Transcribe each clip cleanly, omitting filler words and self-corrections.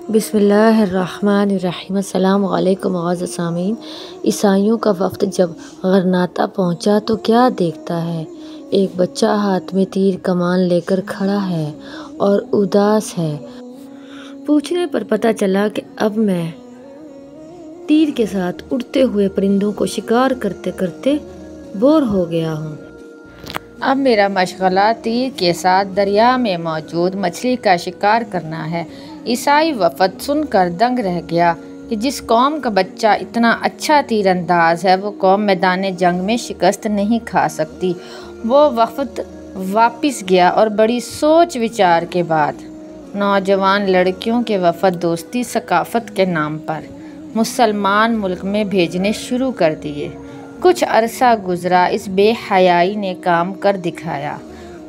बिस्मिल्लाहिर्रहमानिर्रहीम। अस्सलामु अलैकुम मुअज़्ज़ज़ सामीन। ईसाइयों का वफ़द जब गरनाता पहुंचा तो क्या देखता है, एक बच्चा हाथ में तीर कमान लेकर खड़ा है और उदास है। पूछने पर पता चला कि अब मैं तीर के साथ उड़ते हुए परिंदों को शिकार करते करते बोर हो गया हूँ। अब मेरा मशगला तीर के साथ दरिया में मौजूद मछली का शिकार करना है। ईसाई वफ़द सुनकर दंग रह गया कि जिस कौम का बच्चा इतना अच्छा तीरंदाज है वो कौम मैदान जंग में शिकस्त नहीं खा सकती। वो वफ़द वापस गया और बड़ी सोच विचार के बाद नौजवान लड़कियों के वफ़द दोस्ती सकाफ़त के नाम पर मुसलमान मुल्क में भेजने शुरू कर दिए। कुछ अरसा गुजरा, इस बेहयाई ने काम कर दिखाया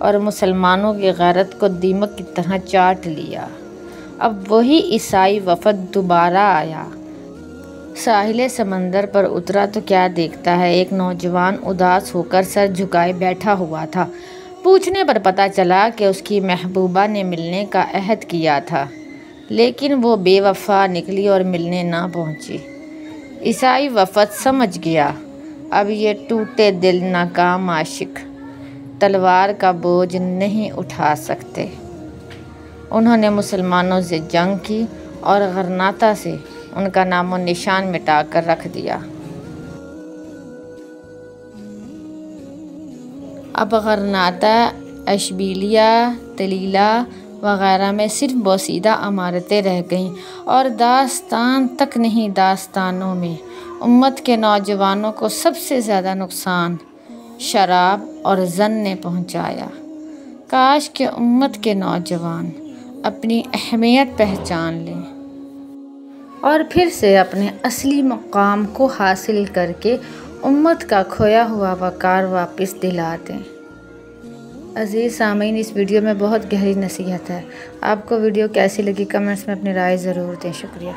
और मुसलमानों की गैरत को दीमक की तरह चाट लिया। अब वही ईसाई वफ़द दोबारा आया, साहिल समंदर पर उतरा तो क्या देखता है, एक नौजवान उदास होकर सर झुकाए बैठा हुआ था। पूछने पर पता चला कि उसकी महबूबा ने मिलने का अहद किया था, लेकिन वो बेवफा निकली और मिलने ना पहुंची। ईसाई वफ़द समझ गया अब ये टूटे दिल नाकाम आशिक तलवार का बोझ नहीं उठा सकते। उन्होंने मुसलमानों से जंग की और गरनाता से उनका नामो निशान मिटा कर रख दिया। अब गरनाता, अशबीलिया, तलीला वगैरह में सिर्फ बोसीदा इमारतें रह गईं और दास्तान तक नहीं, दास्तानों में उम्मत के नौजवानों को सबसे ज़्यादा नुकसान शराब और जन ने पहुंचाया। काश के उम्मत के नौजवान अपनी अहमियत पहचान लें और फिर से अपने असली मकाम को हासिल करके उम्मत का खोया हुआ वक़ार वापस दिला दें। अज़ीज़ सामीन, इस वीडियो में बहुत गहरी नसीहत है। आपको वीडियो कैसी लगी कमेंट्स में अपनी राय ज़रूर दें। शुक्रिया।